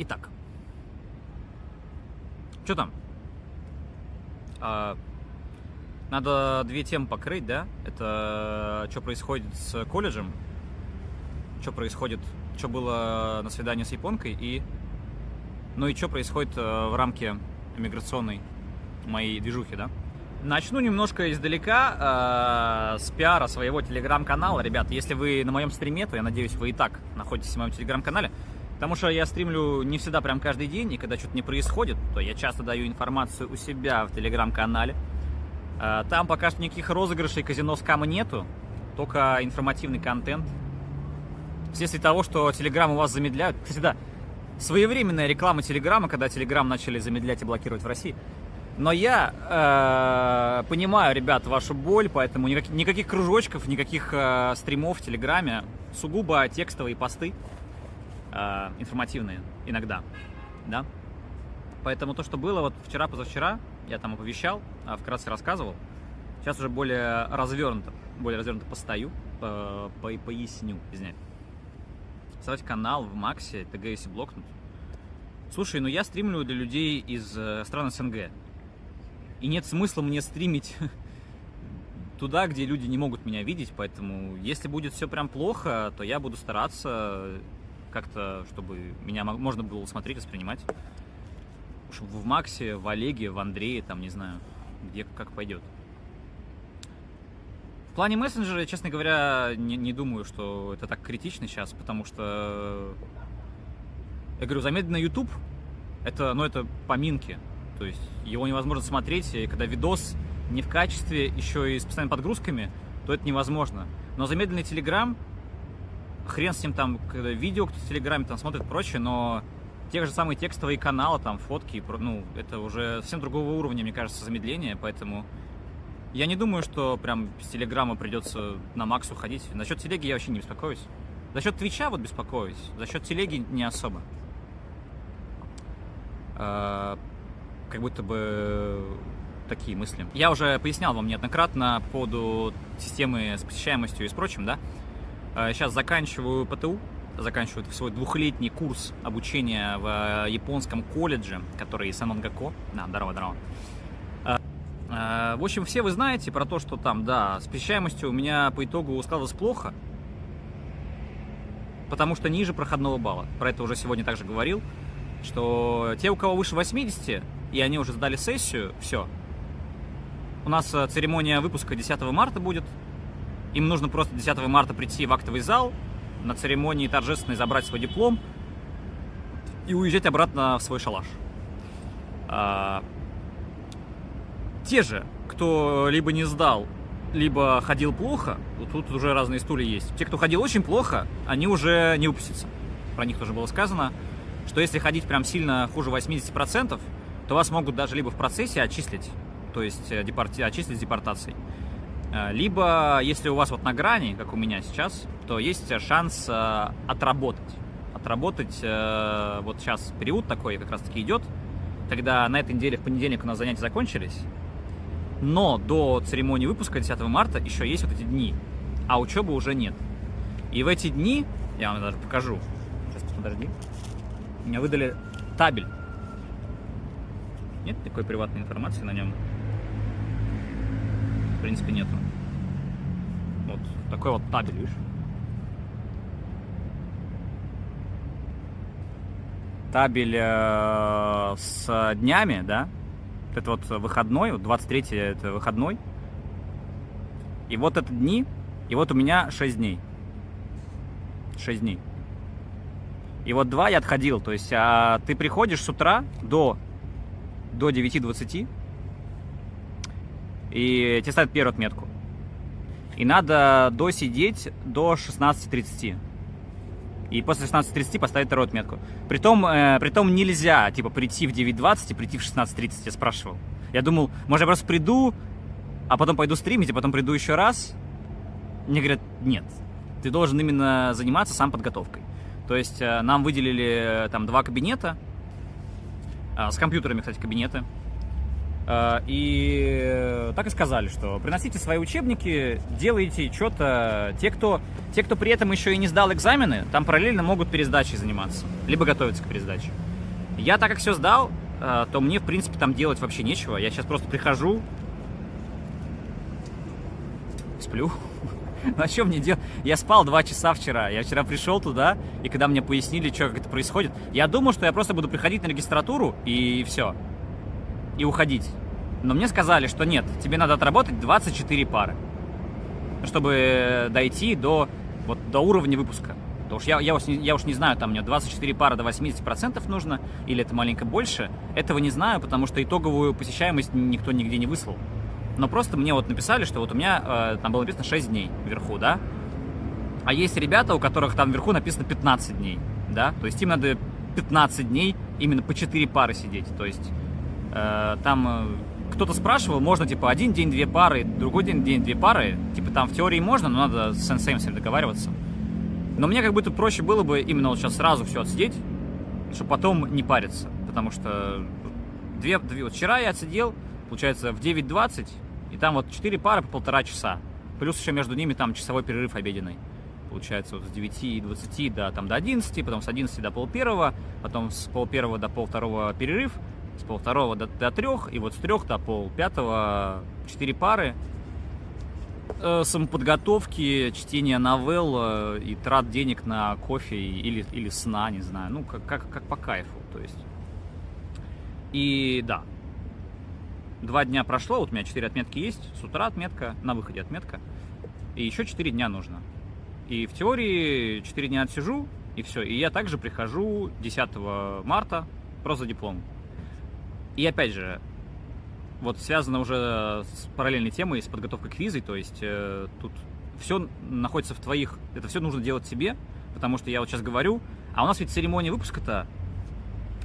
Итак, что там? Надо две темы покрыть, да? Это что происходит с колледжем, что происходит, что было на свидании с японкой, и что происходит в рамке миграционной моей движухи, да? Начну немножко издалека, с пиара своего телеграм-канала. Ребят, если вы на моем стриме, то я надеюсь, вы и так находитесь в моем телеграм-канале, потому что я стримлю не всегда прям каждый день, и когда что-то не происходит, то я часто даю информацию у себя в телеграм-канале. Там пока что никаких розыгрышей, казино, скама нету, только информативный контент. Вследствие того, что телеграм у вас замедляют. Кстати, да, своевременная реклама телеграма, когда телеграм начали замедлять и блокировать в России. Но я понимаю, ребят, вашу боль, поэтому никаких кружочков, никаких стримов в телеграме, сугубо текстовые посты, информативные иногда, да. Поэтому то, что было вот вчера-позавчера, я там оповещал, вкратце рассказывал. Сейчас уже более развернуто постою, поясню, извиняюсь. Создать канал в Максе, ТГ если блокнуть. Слушай, я стримлю для людей из стран СНГ. И нет смысла мне стримить туда, где люди не могут меня видеть. Поэтому, если будет все прям плохо, то я буду стараться как-то, чтобы меня можно было смотреть, воспринимать. В Максе, в Олеге, в Андрее, там, не знаю, где как пойдет. В плане мессенджера, честно говоря, не думаю, что это так критично сейчас, потому что, я говорю, замедленный YouTube, это поминки, то есть его невозможно смотреть, и когда видос не в качестве, еще и с постоянными подгрузками, то это невозможно. Но замедленный Telegram, хрен с ним там, когда видео кто-то в Телеграме там смотрит и прочее, но те же самые текстовые каналы, там, фотки, это уже совсем другого уровня, мне кажется, замедление, поэтому я не думаю, что прям с Телеграма придется на Макс уходить. Насчет телеги я вообще не беспокоюсь. За счет Твича вот беспокоюсь, за счет телеги не особо. Как будто бы такие мысли. Я уже пояснял вам неоднократно по поводу системы с посещаемостью и с прочим, да. Сейчас заканчиваю ПТУ. Заканчивают свой 2-летний курс обучения в японском колледже, который Санонгако. Здорово. В общем, все вы знаете про то, что там, да, с посещаемостью у меня по итогу складывалось плохо, потому что ниже проходного балла. Про это уже сегодня также говорил, что те, у кого выше 80, и они уже сдали сессию, все. У нас церемония выпуска 10 марта будет. Им нужно просто 10 марта прийти в актовый зал, на церемонии торжественной забрать свой диплом и уезжать обратно в свой шалаш. Те же, кто либо не сдал, либо ходил плохо, тут уже разные стулья есть. Те, кто ходил очень плохо, они уже не выпустятся. Про них тоже было сказано, что если ходить прям сильно хуже 80%, то вас могут даже либо в процессе отчислить, то есть отчислить с депортацией. Либо, если у вас вот на грани, как у меня сейчас, то есть шанс отработать. Вот сейчас период такой как раз таки идет, когда на этой неделе, в понедельник у нас занятия закончились, но до церемонии выпуска 10 марта еще есть вот эти дни, а учебы уже нет. И в эти дни, я вам даже покажу, сейчас подожди, мне выдали табель. Нет такой приватной информации на нем? В принципе, нету. Вот такой вот табель, видишь? Табель с днями, да? Это вот выходной, вот 23 это выходной. И вот это дни, и вот у меня 6 дней. 6 дней. И вот 2 я отходил, то есть ты приходишь с утра до 9:20, и тебе ставят первую отметку. И надо досидеть до 16:30. И после 16:30 поставить вторую отметку. Притом нельзя, типа, прийти в 9:20 и прийти в 16:30, я спрашивал. Я думал, может, я просто приду, а потом пойду стримить, а потом приду еще раз. Мне говорят, нет, ты должен именно заниматься сам подготовкой. То есть нам выделили там 2 кабинета, с компьютерами, кстати, кабинеты. И так и сказали, что приносите свои учебники, делайте что-то. Те, кто при этом еще и не сдал экзамены, там параллельно могут пересдачей заниматься, либо готовиться к пересдаче. Я так как все сдал, то мне, в принципе, там делать вообще нечего. Я сейчас просто прихожу, сплю. Ну, а что мне делать? Я спал 2 часа вчера. Я вчера пришел туда, и когда мне пояснили, что, как это происходит, я думал, что я просто буду приходить на регистратуру, и все. И уходить. Но мне сказали, что нет, тебе надо отработать 24 пары, чтобы дойти до уровня выпуска. Потому что я уж не знаю, там мне 24 пары до 80% нужно, или это маленько больше. Этого не знаю, потому что итоговую посещаемость никто нигде не выслал. Но просто мне вот написали, что вот у меня там было написано 6 дней вверху, да? А есть ребята, у которых там вверху написано 15 дней, да? То есть им надо 15 дней именно по 4 пары сидеть. То есть там кто-то спрашивал, можно типа один день 2 пары, другой день 2 пары. Типа там в теории можно, но надо с сенсеем с ним договариваться. Но мне как будто проще было бы именно вот сейчас сразу все отсидеть, чтобы потом не париться. Потому что вот вчера я отсидел, получается, в 9:20, и там вот 4 пары по 1,5 часа. Плюс еще между ними там часовой перерыв обеденный. Получается, вот с 9:20 до 11, потом с 11 до 12:30, потом с 12:30 до 12:30 перерыв, с 12:30 до 3, и вот с 3 до 4:30 4 пары. Самоподготовки, чтение новелл и трат денег на кофе или сна, не знаю. Ну, как по кайфу, то есть. И да. 2 дня прошло, вот у меня 4 отметки есть. С утра отметка, на выходе отметка. И еще 4 дня нужно. И в теории 4 дня отсижу, и все. И я также прихожу 10 марта просто за диплом. И опять же, вот связано уже с параллельной темой, с подготовкой к визе, то есть тут все находится в твоих... Это все нужно делать себе, потому что я вот сейчас говорю, а у нас ведь церемония выпуска-то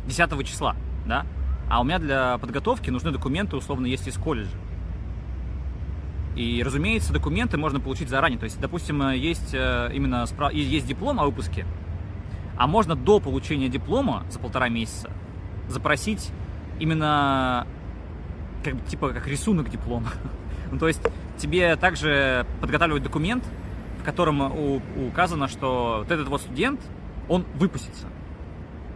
10 числа, да? А у меня для подготовки нужны документы, условно, есть из колледжа. И, разумеется, документы можно получить заранее. То есть, допустим, есть именно есть диплом о выпуске, а можно до получения диплома за 1,5 месяца запросить именно как рисунок диплома. Ну, то есть тебе также подготавливают документ, в котором указано, что вот этот вот студент, он выпустится.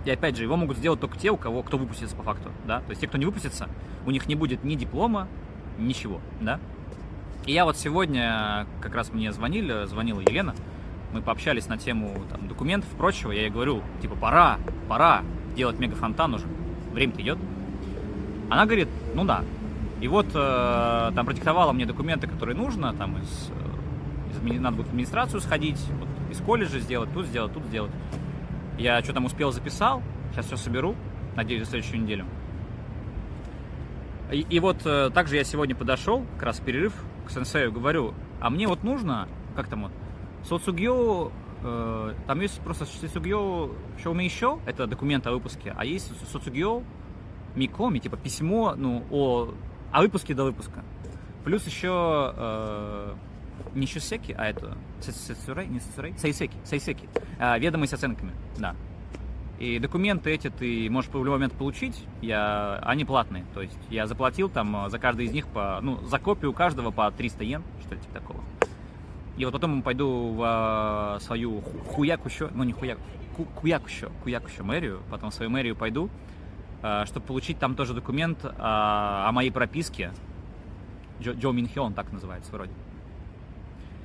И опять же, его могут сделать только те, кто выпустится по факту, да. То есть те, кто не выпустится, у них не будет ни диплома, ничего, да. И я вот сегодня, как раз мне звонила Елена, мы пообщались на тему там, документов и прочего, я ей говорю, типа, пора делать мегафонтан уже, время-то идет. Она говорит, ну да. И вот там продиктовала мне документы, которые нужно, там надо будет в администрацию сходить, вот, из колледжа сделать, тут сделать. Я что там успел, записал, сейчас все соберу, надеюсь, за следующую неделю. И вот также я сегодня подошел, как раз в перерыв, к сенсею, говорю, а мне вот нужно, как там вот, соцугё, там есть просто соцугё, что у меня еще, это документ о выпуске, а есть соцугё, микоми, типа письмо, ну, о выпуске до выпуска. Плюс еще не шусеки, а это сайсеки, ведомость с оценками, да. И документы эти ты можешь в любой момент получить, они платные, то есть я заплатил там за каждый из них за копию каждого по 300 йен, что-то типа такого. И вот потом пойду в свою куякущу мэрию, потом в свою мэрию пойду, чтобы получить там тоже документ о моей прописке. Джо Минхён, так называется вроде.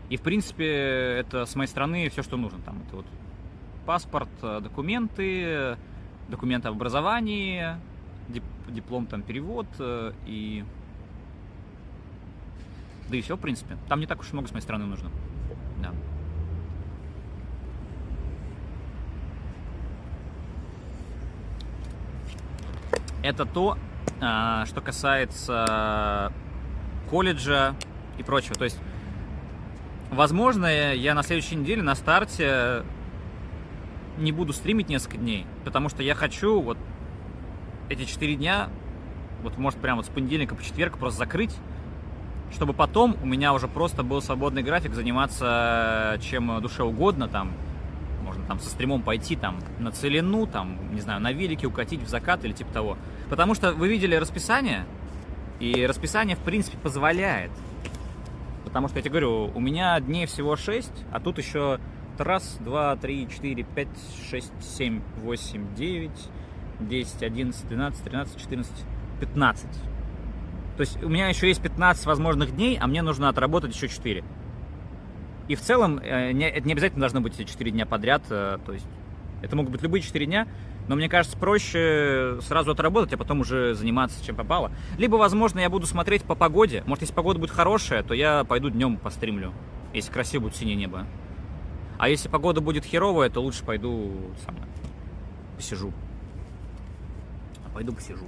И в принципе это с моей стороны все, что нужно. Там это вот паспорт, документы, документы об образовании, диплом, там перевод и... Да и все, в принципе. Там не так уж много с моей стороны нужно. Да. Это то, что касается колледжа и прочего. То есть, возможно, я на следующей неделе на старте не буду стримить несколько дней, потому что я хочу вот эти 4 дня, вот может прямо вот с понедельника по четверг просто закрыть, чтобы потом у меня уже просто был свободный график заниматься чем душе угодно, там, можно там со стримом пойти там на целину, там, не знаю, на велике укатить в закат или типа того. Потому что вы видели расписание, и расписание, в принципе, позволяет. Потому что, я тебе говорю, у меня дней всего 6, а тут еще раз, 2, 3, 4, 5, 6, 7, 8, 9, 10, 11, 12, 13, 14, 15. То есть у меня еще есть 15 возможных дней, а мне нужно отработать еще 4. И в целом это не обязательно должно быть 4 дня подряд. То есть это могут быть любые 4 дня. Но мне кажется, проще сразу отработать, а потом уже заниматься, чем попало. Либо, возможно, я буду смотреть по погоде. Может, если погода будет хорошая, то я пойду днем постримлю. Если красиво будет синее небо. А если погода будет херовая, то лучше пойду посижу. Пойду посижу.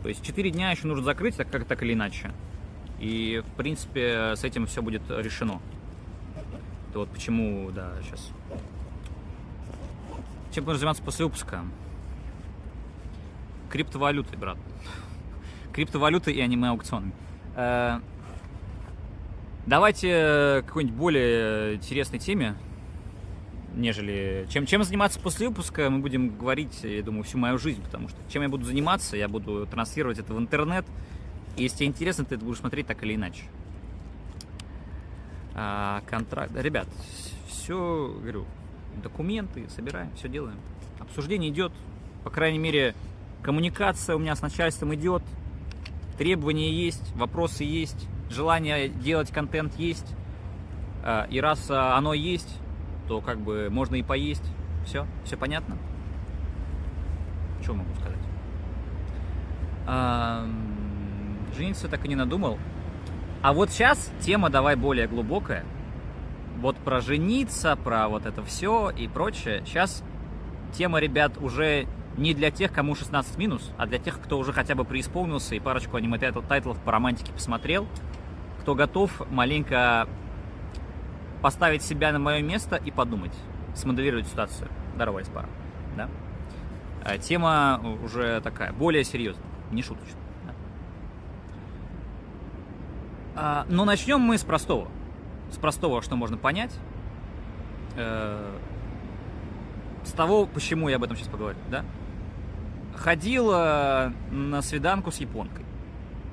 То есть 4 дня еще нужно закрыть, так или иначе. И, в принципе, с этим все будет решено. Это вот почему, да, сейчас... Чем будем заниматься после выпуска? Криптовалютой, брат. Криптовалютой и аниме-аукционами. Давайте к какой-нибудь более интересной теме, нежели... Чем заниматься после выпуска, мы будем говорить, я думаю, всю мою жизнь, потому что чем я буду заниматься, я буду транслировать это в интернет, и если тебе интересно, ты это будешь смотреть так или иначе. Контракт... Ребят, все, говорю, документы собираем, все делаем. Обсуждение идет, по крайней мере, коммуникация у меня с начальством идет, требования есть, вопросы есть, желание делать контент есть, и раз оно есть, то как бы можно и поесть. Все понятно? Что могу сказать? Жениться так и не надумал. А вот сейчас тема давай более глубокая. Вот про жениться, про вот это все и прочее. Сейчас тема, ребят, уже не для тех, кому 16+, а для тех, кто уже хотя бы преисполнился и парочку аниме-тайтлов по романтике посмотрел, кто готов маленько поставить себя на мое место и подумать, смоделировать ситуацию. Здорово, Эспара. Да? Тема уже такая, более серьезная, не шуточная. Да? Но начнем мы с простого. С простого, что можно понять. С того, почему я об этом сейчас поговорю. Да? Ходил на свиданку с японкой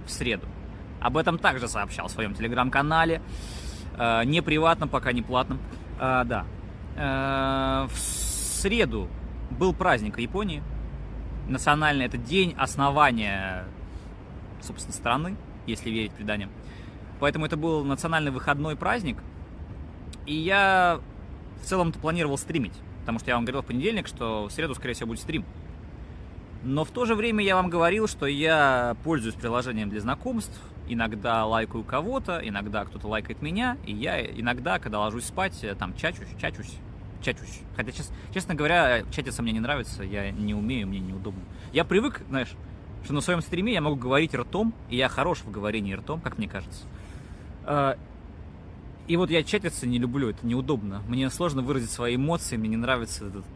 в среду. Об этом также сообщал в своем телеграм-канале. Не приватном, пока не платном. Да. В среду был праздник в Японии. Национальный, это день основания, собственно, страны, если верить преданиям. Поэтому это был национальный выходной праздник. И я в целом-то планировал стримить. Потому что я вам говорил в понедельник, что в среду, скорее всего, будет стрим. Но в то же время я вам говорил, что я пользуюсь приложением для знакомств. Иногда лайкаю кого-то, иногда кто-то лайкает меня. И я иногда, когда ложусь спать, там чачусь. Хотя, честно говоря, чатиться мне не нравится, я не умею, мне неудобно. Я привык, знаешь, что на своем стриме я могу говорить ртом, и я хорош в говорении ртом, как мне кажется. И вот я чатиться не люблю, это неудобно. Мне сложно выразить свои эмоции, мне не нравится этот...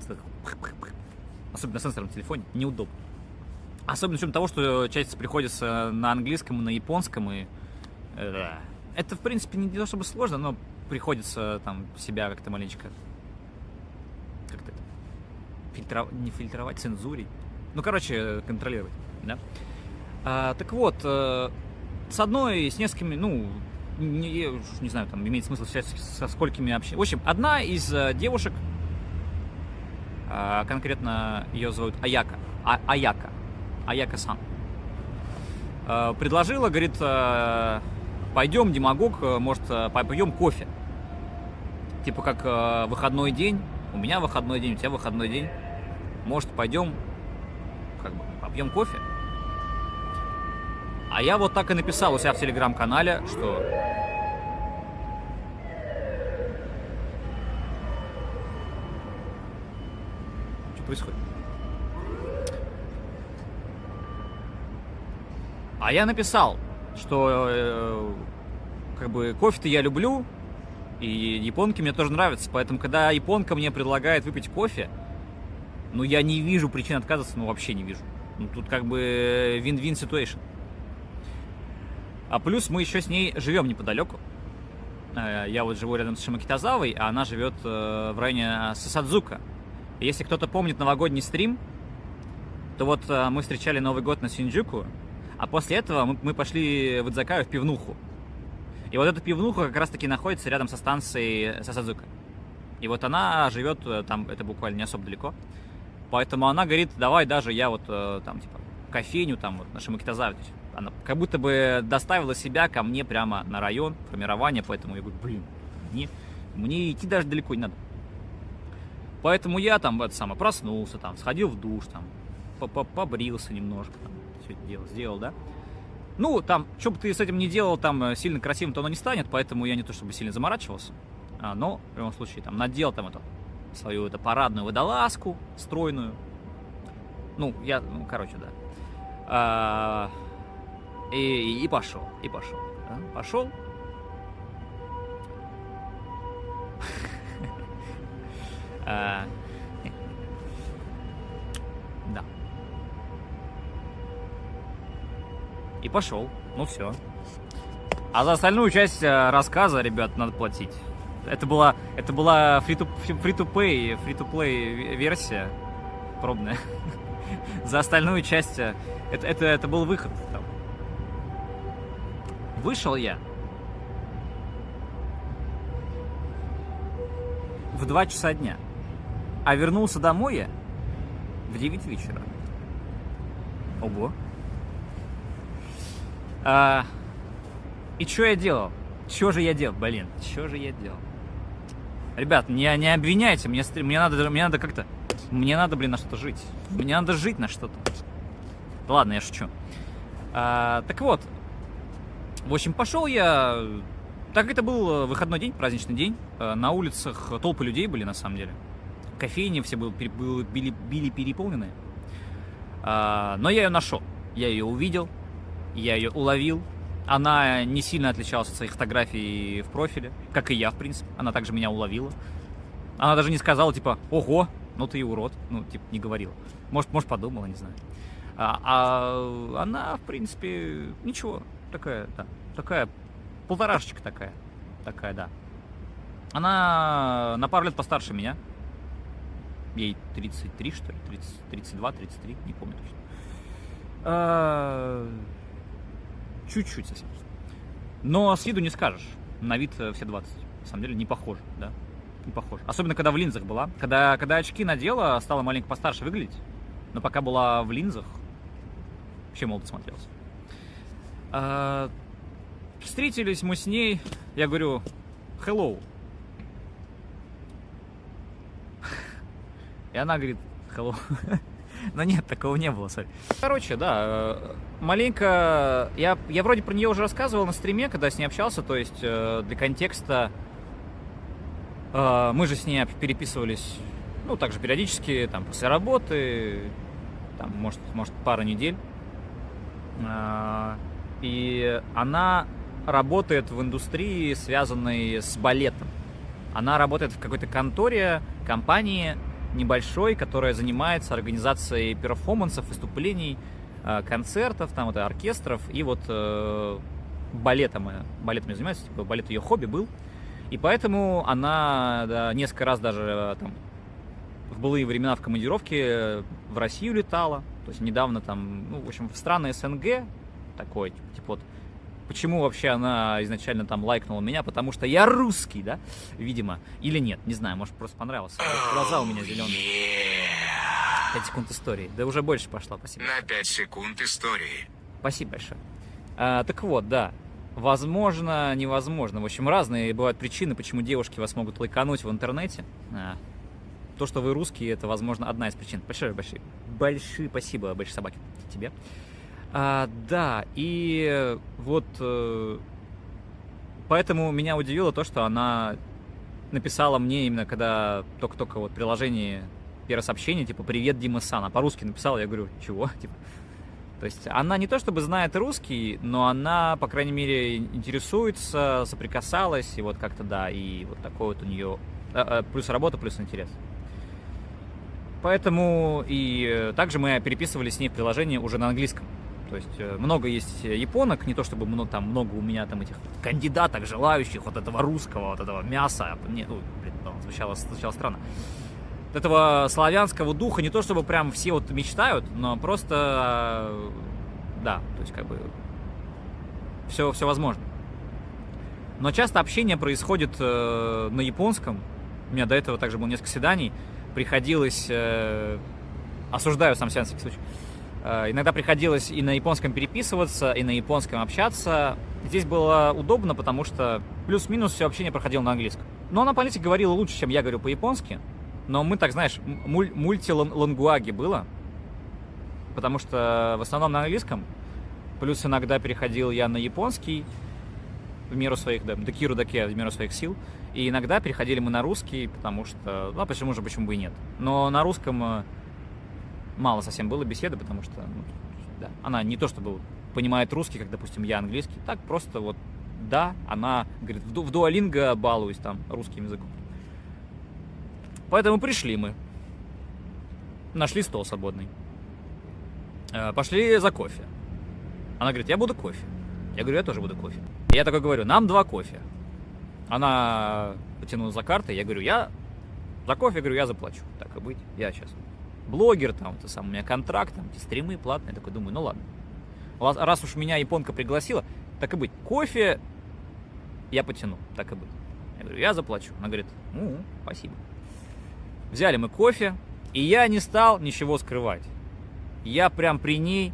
Особенно на сенсорном телефоне, неудобно. Особенно с учетом того, что чатиться приходится на английском и на японском, и... Это, в принципе, не то чтобы сложно, но приходится там себя как-то маленечко... Как-то это... Не фильтровать, цензурить. Ну, короче, контролировать, да? Так вот, с одной, с несколькими, ну... Не знаю, там имеет смысл сейчас со сколькими общаться. В общем, одна из девушек, конкретно ее зовут Аяка. Аяка-сан. Предложила, говорит, пойдем, демагог, может, попьем кофе. Типа как выходной день, у меня выходной день, у тебя выходной день. Может, пойдем, как бы, попьем кофе. А я вот так и написал у себя в телеграм-канале, что... Что происходит? А я написал, что как бы кофе-то я люблю, и японки мне тоже нравятся, поэтому когда японка мне предлагает выпить кофе, ну я не вижу причин отказываться, ну вообще не вижу. Ну тут как бы win-win situation. А плюс мы еще с ней живем неподалеку. Я вот живу рядом с Шимакитазавой, а она живет в районе Сасадзука. И если кто-то помнит новогодний стрим, то вот мы встречали Новый год на Синдзюку, а после этого мы пошли в Идзакаю в пивнуху. И вот эта пивнуха как раз-таки находится рядом со станцией Сасадзука. И вот она живет там, это буквально не особо далеко. Поэтому она говорит, давай даже я вот там, типа, кофейню там, вот, на Шимокитазаве. Она как будто бы доставила себя ко мне прямо на район формирования, поэтому я говорю, блин, мне идти даже далеко не надо. Поэтому я там это самое проснулся, там, сходил в душ, там, побрился немножко, там, все это дело сделал, да. Ну, там, что бы ты с этим не делал, там, сильно красивым-то оно не станет, поэтому я не то чтобы сильно заморачивался, но, в любом случае, там, надел там эту свою эту парадную водолазку стройную. Ну, короче, да. И пошел. Да? Пошел. Да. И пошел. Ну все. А за остальную часть рассказа, ребят, надо платить. Это была free-to-play версия пробная. За остальную часть это был выход. Там. Вышел я в 2 часа дня, а вернулся домой я в 9 вечера. Ого. И что я делал? Что же я делал? Блин, что же я делал? Ребят, не обвиняйте, мне надо как-то... Мне надо, блин, на что-то жить. Мне надо жить на что-то. Ладно, я шучу. Так вот. В общем, пошел я... Так как это был выходной день, праздничный день. На улицах толпы людей были, на самом деле. Кофейни все были переполнены. Но я ее нашел. Я ее увидел. Я ее уловил. Она не сильно отличалась от своих фотографий в профиле, как и я, в принципе. Она также меня уловила. Она даже не сказала, типа, ого, ну ты и урод. Ну, типа, не говорила. Может, подумала, не знаю. Она, в принципе, ничего. Такая, да. Такая, полторашечка такая. Такая, да. Она на пару лет постарше меня. Ей 33, что ли? 32, 33, не помню точно. Чуть-чуть совсем. Но с виду не скажешь. На вид все 20. На самом деле не похоже, да? Не похоже. Особенно, когда в линзах была. Когда очки надела, стала маленько постарше выглядеть. Но пока была в линзах, вообще молодо смотрелся. Встретились мы с ней. Я говорю, hello. И она говорит, hello. Но нет, такого не было, сори. Короче, да, маленько... Я вроде про нее уже рассказывал на стриме, когда с ней общался, то есть для контекста мы же с ней переписывались, ну, также периодически, там, после работы, там, может пару недель. И она работает в индустрии, связанной с балетом. Она работает в какой-то конторе, компании небольшой, которая занимается организацией перформансов, выступлений, концертов, там, вот, оркестров и вот балетом занимается, типа, балет ее хобби был. И поэтому она несколько раз даже там в былые времена в командировке в Россию летала. То есть недавно там, ну, в общем, в страны СНГ такой, типа вот. Почему вообще она изначально там лайкнула меня? Потому что я русский, да? Видимо. Или нет, не знаю, может, просто понравился. Глаза у меня зеленые. 5 секунд истории. Да уже больше пошла, спасибо. На 5 секунд истории. Спасибо большое. Так вот, да. Возможно, невозможно. В общем, разные бывают причины, почему девушки вас могут лайкануть в интернете. То, что вы русские, это, возможно, одна из причин. Большое спасибо, большие собаки, тебе. Да, и вот поэтому меня удивило то, что она написала мне именно когда только вот приложение первое сообщение, типа «Привет, Дима-сан», а по-русски написала, я говорю, чего? Типа, то есть она не то чтобы знает русский, но она, по крайней мере, интересуется, соприкасалась, и вот как-то, да, и вот такой вот у нее плюс работа, плюс интерес. Поэтому и также мы переписывали с ней в приложении уже на английском. То есть много есть японок, не то чтобы много у меня там этих кандидаток, желающих вот этого русского, вот этого мяса. Звучало странно. Вот этого славянского духа, не то чтобы прям все вот мечтают, но просто, да, то есть как бы все возможно. Но часто общение происходит на японском. У меня до этого также было несколько свиданий. Приходилось осуждаю сам себя на всякий случай. Иногда приходилось и на японском переписываться, и на японском общаться. Здесь было удобно, потому что плюс-минус все общение проходило на английском. Но она, по-английски говорила лучше, чем я говорю по-японски. Но мы, так знаешь, мультилангуаги было. Потому что в основном на английском. Плюс иногда переходил я на японский в меру своих, да, дакиру даке, в меру своих сил. И иногда переходили мы на русский, потому что, ну, почему бы и нет. Но на русском мало совсем было беседы, потому что, ну, да, она не то чтобы понимает русский, как, допустим, я английский, так просто вот, да, она, говорит, в дуолинго балуюсь там русским языком. Поэтому пришли мы, нашли стол свободный, пошли за кофе. Она говорит, я буду кофе. Я говорю, я тоже буду кофе. И я такой говорю, нам 2 кофе. Она потянула за картой, я говорю, я за кофе, говорю, я заплачу. Так и быть, я сейчас блогер, там, это сам, у меня контракт, там, эти стримы платные. Я такой думаю, ну ладно. Раз уж меня японка пригласила, так и быть, кофе я потяну, так и быть. Я говорю, я заплачу. Она говорит, ну, спасибо. Взяли мы кофе, и я не стал ничего скрывать. Я прям при ней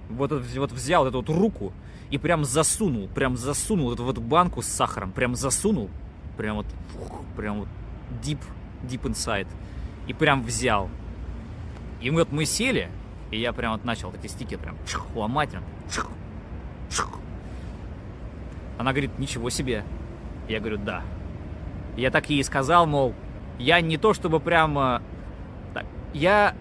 вот взял эту вот руку и прям засунул эту вот банку с сахаром, прям вот deep inside, и прям взял. И мы сели, и я прям вот начал эти стики прям ломать. Она говорит, ничего себе. Я говорю, да. Я так ей сказал, мол, я не то чтобы прям... Так, я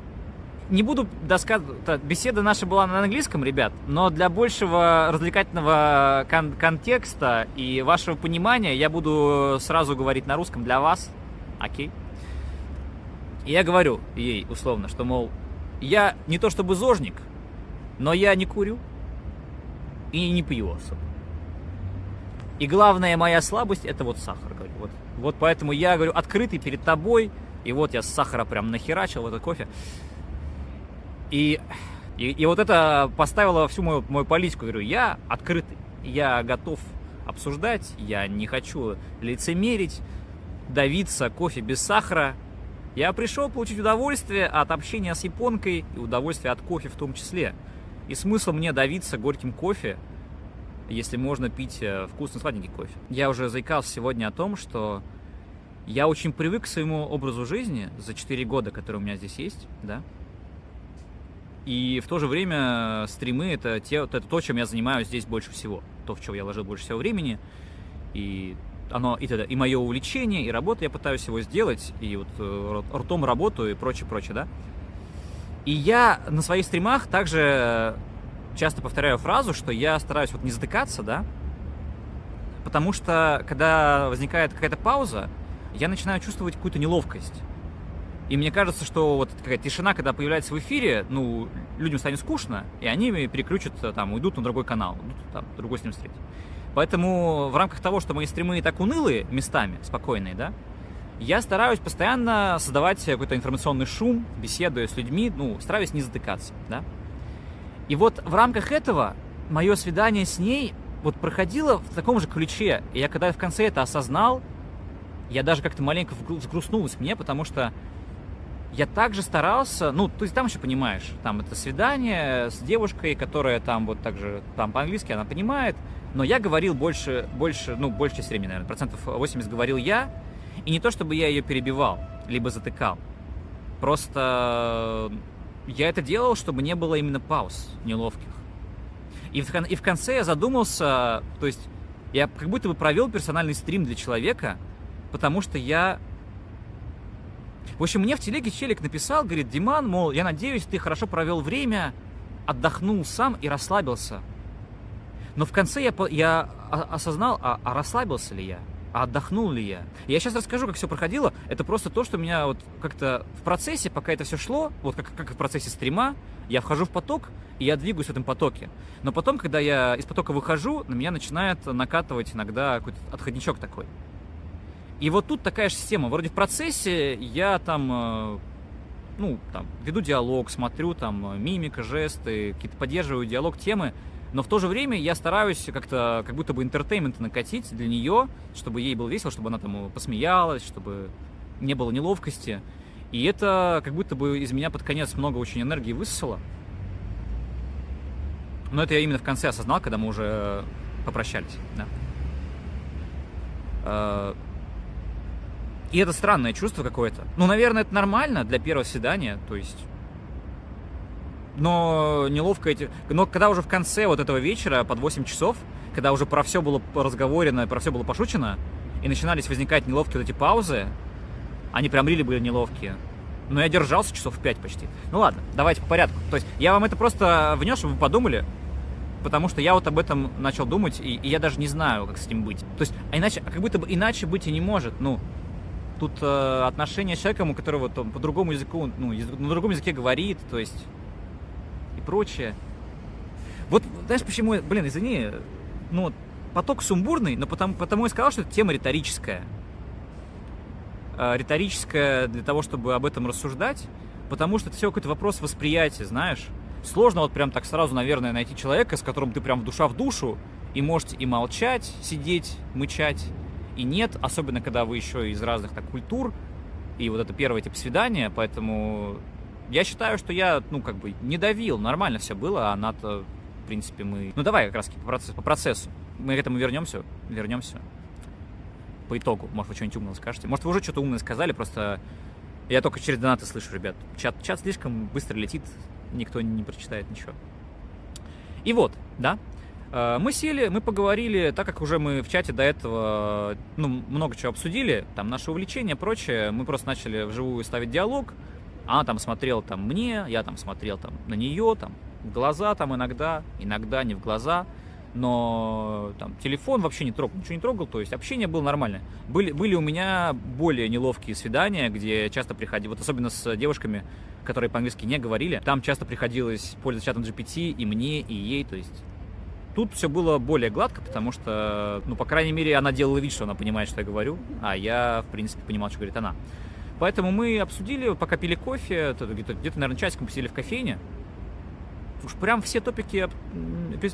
не буду досказывать... Беседа наша была на английском, ребят, но для большего развлекательного контекста и вашего понимания я буду сразу говорить на русском для вас. Окей? И я говорю ей условно, что, мол, я не то чтобы зожник, но я не курю и не пью особо. И главная моя слабость — это вот сахар. Говорю. Вот поэтому я, говорю, открытый перед тобой. И вот я с сахара прям нахерачил в этот кофе. И вот это поставило всю мою политику. Говорю, я открытый, я готов обсуждать, я не хочу лицемерить, давиться кофе без сахара. Я пришел получить удовольствие от общения с японкой и удовольствие от кофе в том числе. И смысл мне давиться горьким кофе, если можно пить вкусный сладенький кофе. Я уже заикался сегодня о том, что я очень привык к своему образу жизни за 4 года, которые у меня здесь есть, да. И в то же время стримы — это то, чем я занимаюсь здесь больше всего. То, в чем я вложил больше всего времени. И и мое увлечение, и работа я пытаюсь его сделать, и вот ртом работаю и прочее, да. И я на своих стримах также часто повторяю фразу, что я стараюсь вот не затыкаться, да, потому что, когда возникает какая-то пауза, я начинаю чувствовать какую-то неловкость. И мне кажется, что вот какая-то тишина, когда появляется в эфире, ну, людям станет скучно, и они переключат, там, уйдут на другой канал, там, другой стрим встретить. Поэтому в рамках того, что мои стримы так унылые местами, спокойные, да, я стараюсь постоянно создавать какой-то информационный шум, беседуя с людьми, ну, стараюсь не затыкаться, да. И вот в рамках этого мое свидание с ней вот проходило в таком же ключе. И я когда в конце это осознал, я даже как-то маленько взгрустнулось мне, потому что я также старался, ну, то есть там еще понимаешь, там это свидание с девушкой, которая там вот так же, там по-английски она понимает, но я говорил больше часть времени, наверное, 80% говорил я, и не то чтобы я ее перебивал, либо затыкал, просто я это делал, чтобы не было именно пауз неловких. И в конце я задумался, то есть я как будто бы провел персональный стрим для человека, потому что я... В общем, мне в телеге челик написал, говорит, Диман, мол, я надеюсь, ты хорошо провел время, отдохнул сам и расслабился. Но в конце я осознал, а расслабился ли я, а отдохнул ли я. Я сейчас расскажу, как все проходило. Это просто то, что меня вот как-то в процессе, пока это все шло, вот как в процессе стрима, я вхожу в поток, и я двигаюсь в этом потоке. Но потом, когда я из потока выхожу, на меня начинает накатывать иногда какой-то отходничок такой. И вот тут такая же система. Вроде в процессе я там, веду диалог, смотрю, там, мимика, жесты, какие-то поддерживаю диалог, темы. Но в то же время я стараюсь как-то, как будто бы интертеймент накатить для нее, чтобы ей было весело, чтобы она там посмеялась, чтобы не было неловкости. И это как будто бы из меня под конец много очень энергии высосало. Но это я именно в конце осознал, когда мы уже попрощались, да. И это странное чувство какое-то. Ну, наверное, это нормально для первого свидания, то есть... Но неловко эти... Но когда уже в конце вот этого вечера, под 8 часов, когда уже про все было разговорено, про все было пошучено, и начинались возникать неловкие вот эти паузы, они прям рили были неловкие. Но я держался часов 5 почти. Ну ладно, давайте по порядку. То есть я вам это просто внес, чтобы вы подумали, потому что я вот об этом начал думать, и я даже не знаю, как с этим быть. То есть, как будто бы иначе быть и не может. Ну, тут отношения с человеком, у которого там, по другому языку, на другом языке говорит, то есть, и прочее. Вот, знаешь, почему, извини, поток сумбурный, но потому и сказал, что это тема риторическая. Риторическая для того, чтобы об этом рассуждать, потому что это все какой-то вопрос восприятия, знаешь. Сложно вот прям так сразу, наверное, найти человека, с которым ты прям душа в душу, и можете и молчать, сидеть, мычать, и нет, особенно когда вы еще из разных так культур, и вот это первое тип свидания, поэтому я считаю, что я, не давил, нормально все было, а она-то, в принципе, мы... Ну, давай как раз по процессу, мы к этому вернемся. По итогу, может, вы что-нибудь умное скажете. Может, вы уже что-то умное сказали, просто я только через донаты слышу, ребят. Чат слишком быстро летит, никто не прочитает ничего. И вот, да, мы сели, мы поговорили, так как уже мы в чате до этого, много чего обсудили, там, наши увлечения, прочее, мы просто начали вживую ставить диалог, она там смотрела там мне, я там смотрел там на нее, там, в глаза там иногда не в глаза, но там телефон вообще ничего не трогал, то есть общение было нормальное. Были у меня более неловкие свидания, где часто приходили, вот особенно с девушками, которые по-английски не говорили, там часто приходилось пользоваться чатом GPT и мне, и ей, то есть тут все было более гладко, потому что, по крайней мере, она делала вид, что она понимает, что я говорю, а я, в принципе, понимал, что говорит она. Поэтому мы обсудили, пока пили кофе, где-то, наверное, часиком посидели в кофейне. Уж прям все топики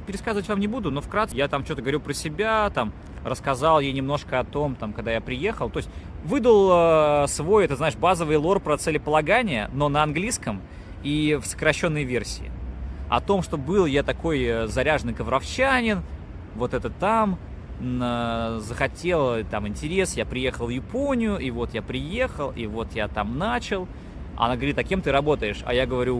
пересказывать вам не буду, но вкратце я там что-то говорю про себя, там рассказал ей немножко о том, там, когда я приехал. То есть выдал свой, это, знаешь, базовый лор про целеполагание, но на английском и в сокращенной версии. О том, что был я такой заряженный ковровчанин, вот это там, захотел там интерес, я приехал в Японию, и вот я приехал, и вот я там начал. Она говорит, а кем ты работаешь? А я говорю,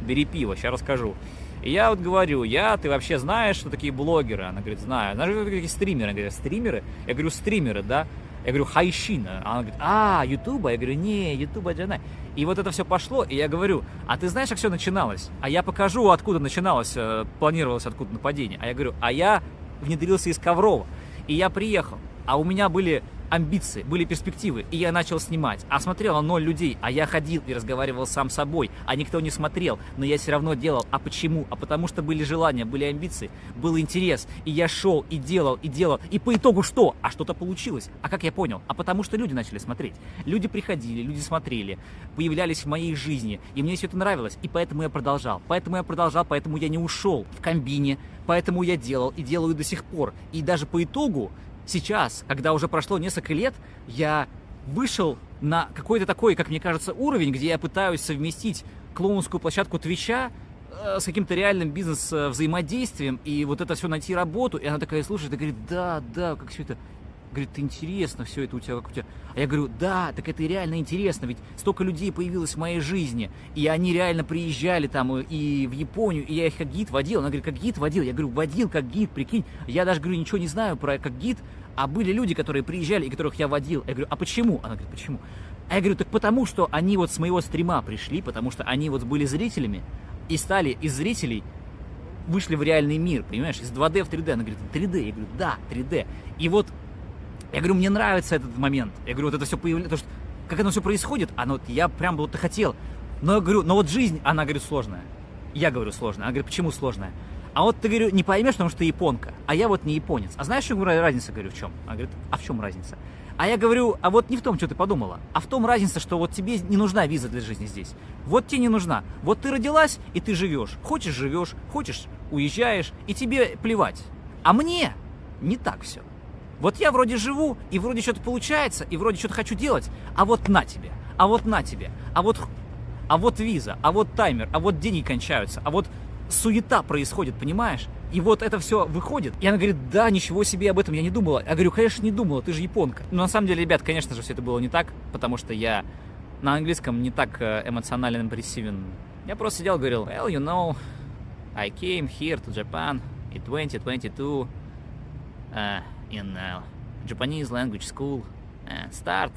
бери пиво, сейчас расскажу. И я вот говорю, ты вообще знаешь, что такие блогеры? Она говорит, знаю. Знаешь, что такие стримеры? Она говорит, стримеры? Я говорю, стримеры, да? Я говорю, хайшина. Она говорит, ютуба? Я говорю, не, ютуба джана. И вот это все пошло, и я говорю, а ты знаешь, как все начиналось? А я покажу, откуда начиналось, планировалось откуда нападение. А я говорю, а я внедрился из Коврова, и я приехал, а у меня были амбиции, были перспективы, и я начал снимать. А смотрело 0 людей, а я ходил и разговаривал сам с собой, а никто не смотрел, но я все равно делал. А почему? А потому что были желания, были амбиции, был интерес, и я шел, и делал, и по итогу что? А что-то получилось. А как я понял? А потому что люди начали смотреть. Люди приходили, люди смотрели, появлялись в моей жизни, и мне все это нравилось, и поэтому я продолжал. Поэтому я не ушел в комбине, поэтому я делал и делаю до сих пор. И даже по итогу сейчас, когда уже прошло несколько лет, я вышел на какой-то такой, как мне кажется, уровень, где я пытаюсь совместить клоунскую площадку Твича с каким-то реальным бизнес-взаимодействием, и вот это все найти работу. И она такая слушает и говорит, да, как все это... Говорит, это интересно, все это у тебя, как у тебя. А я говорю, да, так это реально интересно, ведь столько людей появилось в моей жизни, и они реально приезжали там и в Японию, и я их как гид водил. Она говорит, как гид водил? Я говорю, водил как гид, прикинь. Я даже, говорю, ничего не знаю про как гид, а были люди, которые приезжали и которых я водил. Я говорю, а почему? Она говорит, почему? А я говорю, так потому что они вот с моего стрима пришли, потому что они вот были зрителями и стали из зрителей, вышли в реальный мир, понимаешь, из 2D в 3D. Она говорит, 3D? Я говорю, да, 3D. И вот я говорю, мне нравится этот момент. Я говорю, вот это все появляется, потому что как оно все происходит, я прям вот хотел. Но я говорю, но вот жизнь, она говорит, сложная. Я говорю, сложная. Она говорит, почему сложная? А вот ты, говорю, не поймешь, потому что ты японка, а я вот не японец. А знаешь, в чем разница, говорю, в чем? Она говорит, а в чем разница? А я говорю, а вот не в том, что ты подумала, а в том разница, что вот тебе не нужна виза для жизни здесь. Вот тебе не нужна. Вот ты родилась, и ты живешь. Хочешь, уезжаешь, и тебе плевать. А мне не так все. Вот я вроде живу, и вроде что-то получается, и вроде что-то хочу делать, а вот на тебе. а вот на тебе, а вот виза, а вот таймер, а вот деньги кончаются, а вот суета происходит, понимаешь? И вот это все выходит. И она говорит, да, ничего себе, об этом я не думала. Я говорю, конечно, не думала, ты же японка. Но на самом деле, ребят, конечно же, все это было не так, потому что я на английском не так эмоционально импрессивен. Я просто сидел и говорил, well, you know, I came here to Japan in 2022 in Japanese language school and start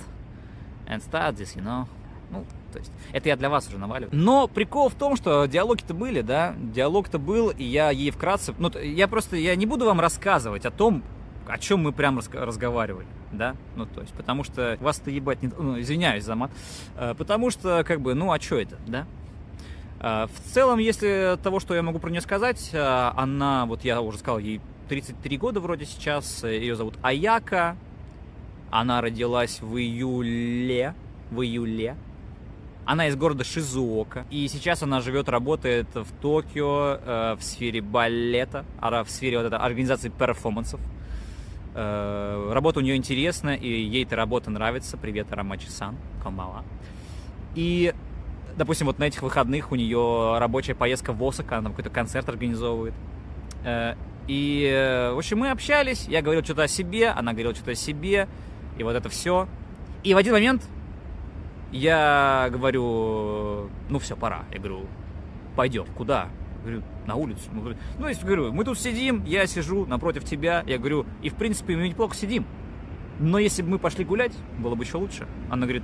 this, you know. Ну, то есть, это я для вас уже наваливаю. Но прикол в том, что диалоги-то были, да, диалог-то был, и я ей вкратце... Ну, я не буду вам рассказывать о том, о чем мы прям разговаривали, да, ну, то есть, потому что вас-то ебать не... Ну, извиняюсь за мат. Потому что, как бы, ну, а что это, да? В целом, если того, что я могу про нее сказать, она, вот я уже сказал, ей 33 года вроде сейчас, ее зовут Аяка, она родилась в июле. Она из города Шизуока, и сейчас она живет, работает в Токио в сфере балета, в сфере вот этой организации перформансов. Работа у нее интересная, и ей эта работа нравится. Привет, Арамачи-сан, комбава. И, допустим, вот на этих выходных у нее рабочая поездка в Осака, она какой-то концерт организовывает. И, в общем, мы общались, я говорил что-то о себе, она говорила что-то о себе, и вот это все. И в один момент я говорю, ну все, пора. Я говорю, пойдем. Куда? Я говорю, на улицу. Ну, я говорю, мы тут сидим, я сижу напротив тебя. Я говорю, и в принципе мы неплохо сидим. Но если бы мы пошли гулять, было бы еще лучше. Она говорит,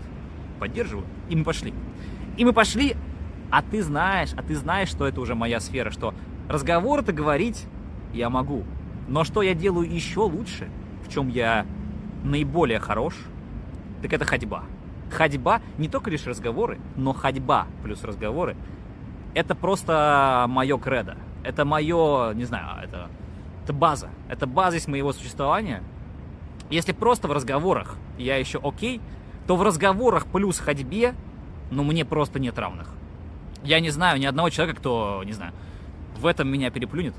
поддерживаю. И мы пошли. А ты знаешь, что это уже моя сфера, что разговоры-то говорить я могу. Но что я делаю еще лучше, в чем я наиболее хорош, так это ходьба. Ходьба, не только лишь разговоры, но ходьба плюс разговоры, это просто мое кредо. Это мое, не знаю, это база. Это базис моего существования. Если просто в разговорах я еще окей, то в разговорах плюс ходьбе, ну, мне просто нет равных. Я не знаю ни одного человека, кто, не знаю, в этом меня переплюнет.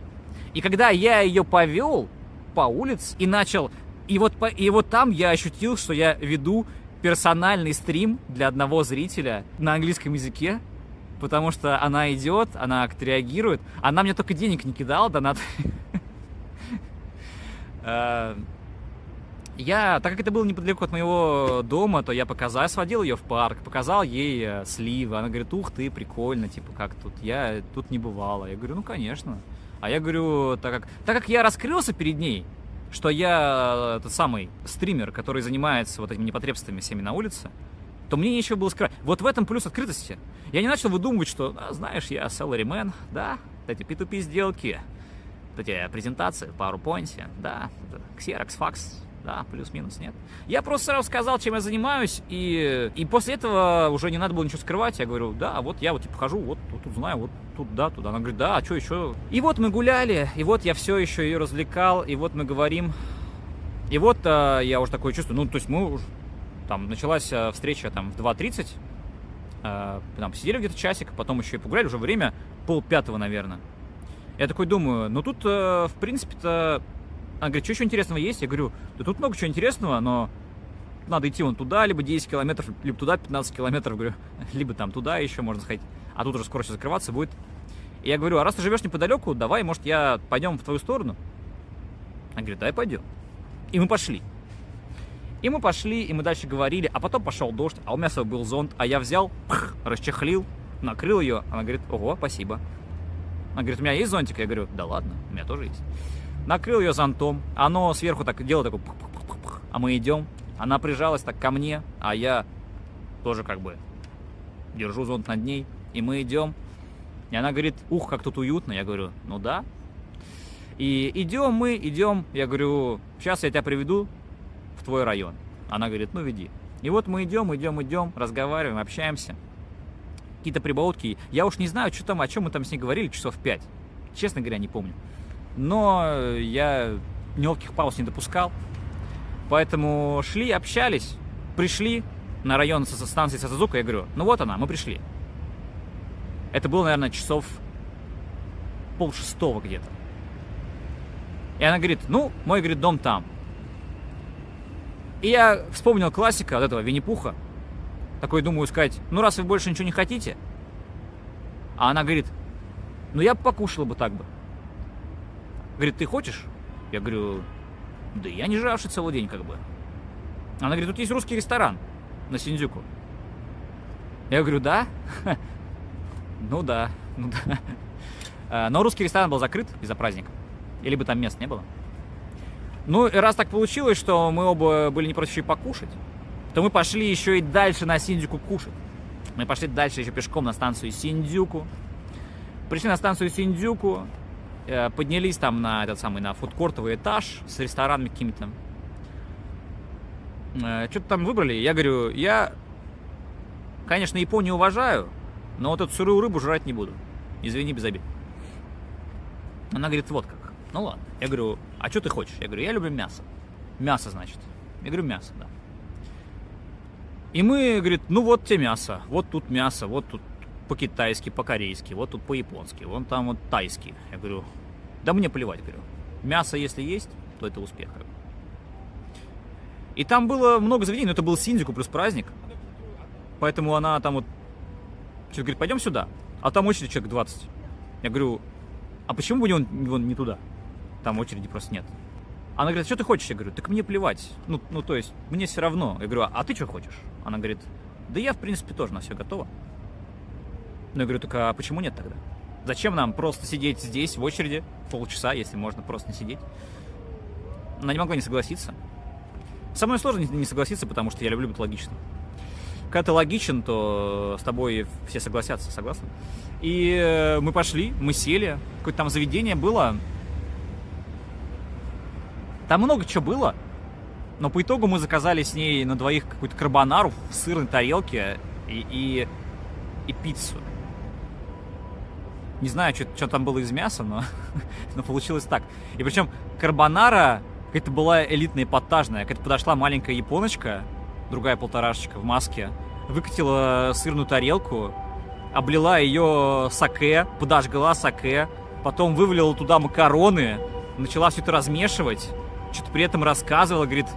И когда я ее повел по улице и начал... И вот там я ощутил, что я веду персональный стрим для одного зрителя на английском языке, потому что она идет, она отреагирует. Она мне только денег не кидала, донат. Так как это было неподалеку от моего дома, то я сводил ее в парк, показал ей сливы. Она говорит, ух ты, прикольно, типа, как тут, я тут не бывала. Я говорю, ну, конечно. А я говорю, так как я раскрылся перед ней, что я тот самый стример, который занимается вот этими непотребствами всеми на улице, то мне нечего было скрывать. Вот в этом плюс открытости. Я не начал выдумывать, что, знаешь, я salaryman, да, эти P2P сделки, эти презентации в PowerPoint, да, Xerox, факс, да, плюс-минус, нет. Я просто сразу сказал, чем я занимаюсь, и после этого уже не надо было ничего скрывать. Я говорю, да, вот я вот типа хожу, вот тут знаю, вот тут, да, туда. Она говорит, да, а что еще? И вот мы гуляли, и вот я все еще ее развлекал, и вот мы говорим, и вот я уже такое чувствую, ну, то есть мы уже, там, началась встреча там в 2:30, там посидели где-то часик, потом еще и погуляли, уже время 4:30, наверное. Я такой думаю, ну тут, в принципе-то, она говорит, что еще интересного есть? Я говорю, да тут много чего интересного, но надо идти вон туда, либо 10 километров, либо туда 15 километров, говорю, либо там туда еще можно сходить, а тут уже скоро все закрываться будет. И я говорю, а раз ты живешь неподалеку, давай, может, пойдем в твою сторону? Она говорит, давай пойдем. И мы пошли. И мы дальше говорили, а потом пошел дождь, а у меня с собой был зонт, а я взял, расчехлил, накрыл ее. Она говорит, ого, спасибо. Она говорит, у меня есть зонтик? Я говорю, да ладно, у меня тоже есть. Накрыл ее зонтом, оно сверху так делает, такой, а мы идем. Она прижалась так ко мне, а я тоже как бы держу зонт над ней, и мы идем. И она говорит, ух, как тут уютно. Я говорю, ну да. И идем, я говорю, сейчас я тебя приведу в твой район. Она говорит, ну веди. И вот мы идем, разговариваем, общаемся. Какие-то прибаутки. Я уж не знаю, что там, о чем мы там с ней говорили, часов 5. Честно говоря, не помню. Но я неловких пауз не допускал. Поэтому шли, общались, пришли на район со станции Сасазука. Я говорю, ну вот она, мы пришли. Это было, наверное, часов 5:30 где-то. И она говорит, ну, мой, говорит, дом там. И я вспомнил классика вот этого Винни-Пуха. Такой думаю сказать, ну раз вы больше ничего не хотите. А она говорит, ну я бы покушала бы так бы. Говорит, ты хочешь? Я говорю, да я не жравший целый день как бы. Она говорит, тут есть русский ресторан на Синдзюку. Я говорю, да? Ну да, ну да. Но русский ресторан был закрыт из-за праздника. Или бы там мест не было. Ну, и раз так получилось, что мы оба были не против еще и покушать, то мы пошли еще и дальше на Синдзюку кушать. Мы пошли дальше еще пешком на станцию Синдзюку. Пришли на станцию Синдзюку, поднялись там на этот самый, на фудкортовый этаж с ресторанами какими-то. Что-то там выбрали. Я говорю, я, конечно, Японию уважаю, но вот эту сырую рыбу жрать не буду. Извини, без обид. Она говорит, вот как. Ну ладно. Я говорю, а что ты хочешь? Я говорю, я люблю мясо. Мясо, значит. Я говорю, мясо, да. И мы, говорит, ну вот тебе мясо. Вот тут мясо, вот тут по-китайски, по-корейски, вот тут по-японски, вон там вот тайски. Я говорю, да мне плевать, говорю. Мясо, если есть, то это успех. И там было много заведений, но это был Синдзюку плюс праздник. Поэтому она там вот... Что, говорит, пойдем сюда. А там очередь человек 20. Я говорю, а почему бы он не туда? Там очереди просто нет. Она говорит, что ты хочешь? Я говорю, так мне плевать. Ну, то есть, мне все равно. Я говорю, а ты что хочешь? Она говорит, да я, в принципе, тоже на все готова. Ну, я говорю, так а почему нет тогда? Зачем нам просто сидеть здесь в очереди полчаса, если можно просто не сидеть? Она не могла не согласиться. Со мной сложно не согласиться, потому что я люблю быть логичным. Когда ты логичен, то с тобой все согласятся, согласны? И мы пошли, мы сели, какое-то там заведение было. Там много чего было, но по итогу мы заказали с ней на двоих какую-то карбонару в сырной тарелке и пиццу. Не знаю, что там было из мяса, но получилось так. И причем карбонара какая-то была элитная, эпатажная. Какая-то подошла маленькая японочка, другая полторашечка в маске, выкатила сырную тарелку, облила ее саке, подожгла саке, потом вывалила туда макароны, начала все это размешивать, что-то при этом рассказывала, говорит,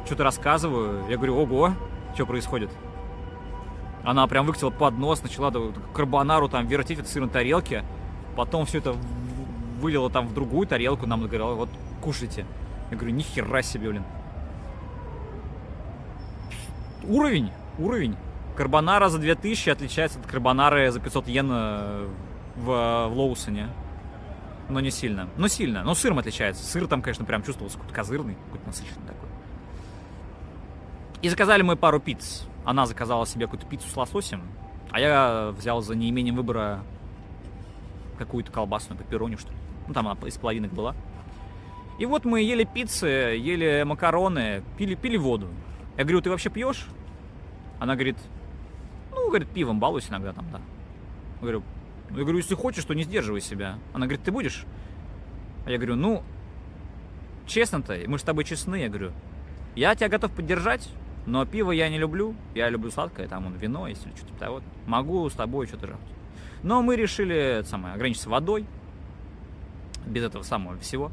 что-то рассказываю. Я говорю, ого, что происходит? Она прям выкатила поднос, начала карбонару там вертеть в этой сырной тарелке, потом все это вылила там в другую тарелку, нам говорила, вот, кушайте. Я говорю, нихера себе, блин. Уровень. Карбонара за 2000 отличается от карбонары за 500 йен в Лоусоне. Но не сильно. Но сильно. Но сыром отличается. Сыр там, конечно, прям чувствовался какой-то козырный, какой-то насыщенный такой. И заказали мы пару пиц. Она заказала себе какую-то пиццу с лососем, а я взял за неимением выбора какую-то колбасную пепперони, что ли. Ну, там она из половинок была. И вот мы ели пиццы, ели макароны, пили воду. Я говорю, ты вообще пьешь? Она говорит, ну, говорит, пивом балуюсь иногда там, да. Я говорю, если хочешь, то не сдерживай себя. Она говорит, ты будешь? А я говорю, ну, честно-то, мы же с тобой честны. Я говорю, я тебя готов поддержать, но пиво я не люблю. Я люблю сладкое, там, вино, если что-то такое. Могу с тобой что-то жать. Но мы решили, ограничиться водой. Без этого самого всего.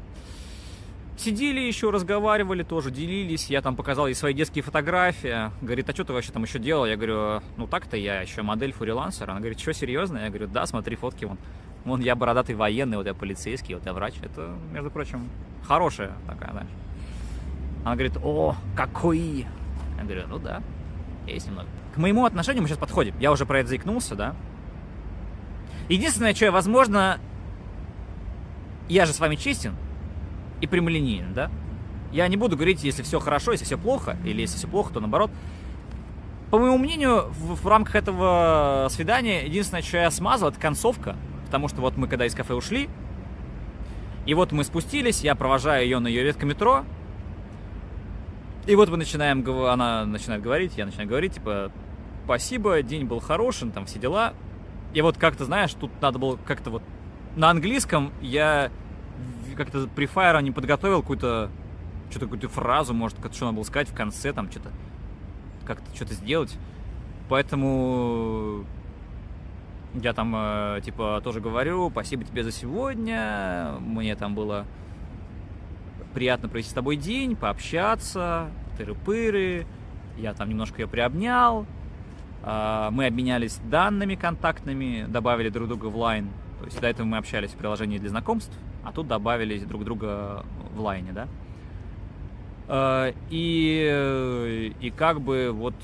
Сидели еще, разговаривали тоже, делились. Я там показал ей свои детские фотографии. Говорит, а что ты вообще там еще делал? Я говорю, ну так-то я еще модель-фрилансер. Она говорит, что, серьезно? Я говорю, да, смотри фотки вон. Вон я бородатый военный, вот я полицейский, вот я врач. Это, между прочим, хорошая такая, знаешь. Она говорит, о, какой! Я говорю, ну да, есть немного. К моему отношению мы сейчас подходим. Я уже про это заикнулся, да. Единственное, что я, возможно, я же с вами честен и прямолинейно, да? Я не буду говорить, если все хорошо, если все плохо, или если все плохо, то наоборот. По моему мнению, в рамках этого свидания единственное, что я смазал, это концовка. Потому что вот мы когда из кафе ушли, и вот мы спустились, я провожаю ее на ее ветке метро, и вот мы начинаем, она начинает говорить, я начинаю говорить, типа, спасибо, день был хороший, там все дела. И вот как-то, знаешь, тут надо было как-то вот на английском я как-то при файре не подготовил какую-то фразу, может, что надо было сказать в конце, там, что-то, как-то что-то сделать. Поэтому я там, типа, тоже говорю, спасибо тебе за сегодня, мне там было приятно провести с тобой день, пообщаться, тыры-пыры, Я там немножко ее приобнял, мы обменялись данными контактными, добавили друг друга в Line. То есть до этого мы общались в приложении для знакомств, а тут добавили друг друга в Line, да. И как бы вот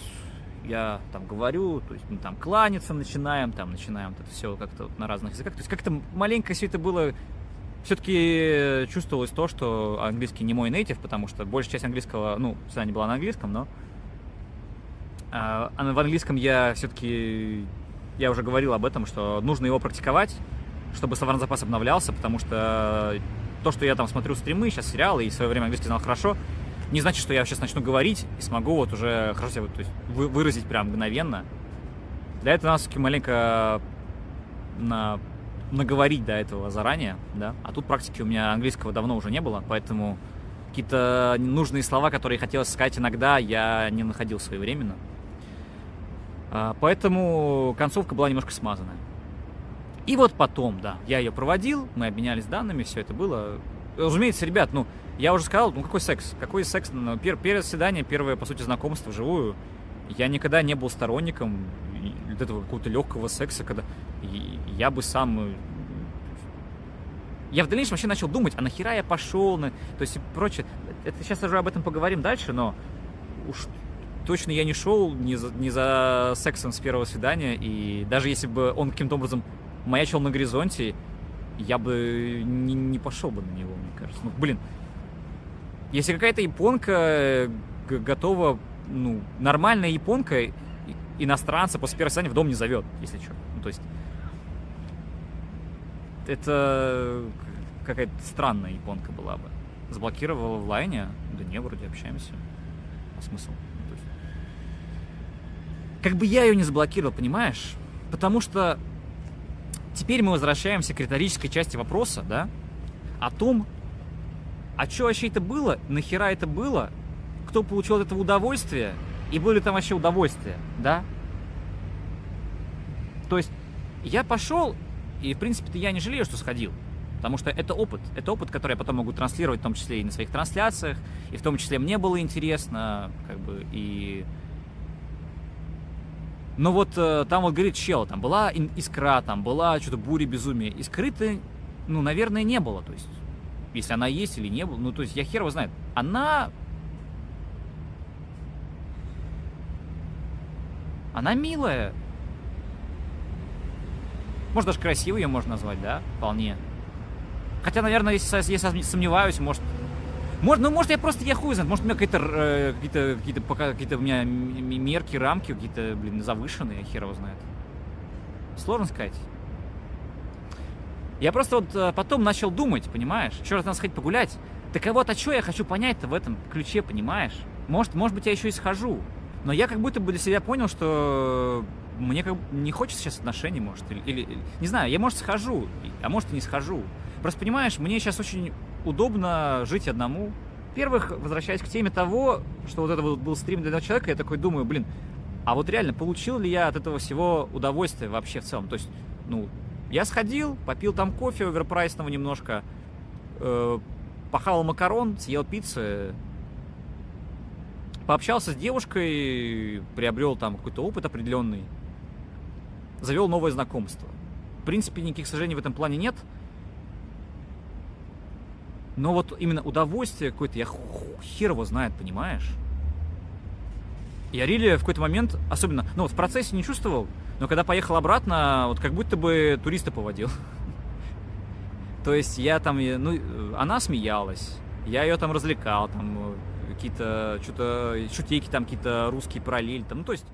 я там говорю, то есть мы там кланяться начинаем вот это все как-то вот на разных языках. То есть как-то маленько все это было, все-таки чувствовалось то, что английский не мой нейтив, потому что большая часть английского, ну, свидание была на английском, но в английском я все-таки, я уже говорил об этом, что нужно его практиковать, чтобы словарный запас обновлялся, потому что то, что я там смотрю стримы, сейчас сериалы, и в свое время английский знал хорошо, не значит, что я сейчас начну говорить и смогу вот уже хорошо себя, то есть, выразить прям мгновенно. Для этого надо все-таки маленько наговорить до этого заранее, да. А тут практики у меня английского давно уже не было, поэтому какие-то нужные слова, которые хотелось сказать иногда, я не находил своевременно. Поэтому концовка была немножко смазанная. И вот потом, да, я ее проводил, мы обменялись данными, все это было. Разумеется, ребят, ну, я уже сказал, ну какой секс? Какой секс? Ну, первое свидание, первое, по сути, знакомство вживую. Я никогда не был сторонником этого какого-то легкого секса, когда я бы сам... Я в дальнейшем вообще начал думать, а нахера я пошел, то есть и прочее. Это сейчас уже об этом поговорим дальше, но уж точно я не шел ни за сексом с первого свидания, и даже если бы он каким-то образом маячил на горизонте, я бы не пошел бы на него, мне кажется. Ну, блин, если какая-то японка готова, ну, нормальная японка иностранца после первого свидания в дом не зовет, если что. Ну, то есть это какая-то странная японка была бы. Заблокировала в лайне? Да не, вроде общаемся. А смысл? Ну, то есть... Как бы я ее не заблокировал, понимаешь? Потому что теперь мы возвращаемся к риторической части вопроса, да? О том, а что вообще это было, нахера это было, кто получил от этого удовольствие, и было ли там вообще удовольствие, да? То есть я пошел, и в принципе-то я не жалею, что сходил, потому что это опыт, который я потом могу транслировать, в том числе и на своих трансляциях, и в том числе мне было интересно, как бы, и... Но вот там вот говорит чел, там была искра, там была что-то буря безумия. Искры-то, ну, наверное, не было, то есть, если она есть или не было, ну, то есть, я хер его знает. Она милая. Может, даже красивой ее можно назвать, да, вполне. Хотя, наверное, если сомневаюсь, может, я просто, я хуй знает, может, у меня какие-то у меня мерки, рамки какие-то, блин, завышенные, хер его знает. Сложно сказать. Я просто вот потом начал думать, понимаешь, еще раз надо сходить погулять. Так а вот, а что я хочу понять-то в этом ключе, понимаешь? Может быть, я еще и схожу. Но я как будто бы для себя понял, что мне как бы не хочется сейчас отношений, может, или не знаю, я, может, схожу, а может, и не схожу. Просто, понимаешь, мне сейчас очень удобно жить одному. Во-первых, возвращаясь к теме того, что вот это был стрим для одного человека, я такой думаю, блин, а вот реально, получил ли я от этого всего удовольствие вообще в целом? То есть, ну, я сходил, попил там кофе оверпрайсного немножко, похавал макарон, съел пиццы, пообщался с девушкой, приобрел там какой-то опыт определенный, завел новое знакомство. В принципе, никаких сожалений в этом плане нет. Но вот именно удовольствие какое-то, я хер его знает, понимаешь? Я в какой-то момент, особенно, ну вот в процессе не чувствовал, но когда поехал обратно, вот как будто бы туриста поводил. То есть я там, ну, она смеялась, я ее там развлекал, там какие-то, что-то, шутейки там какие-то русские параллели, там, ну, то есть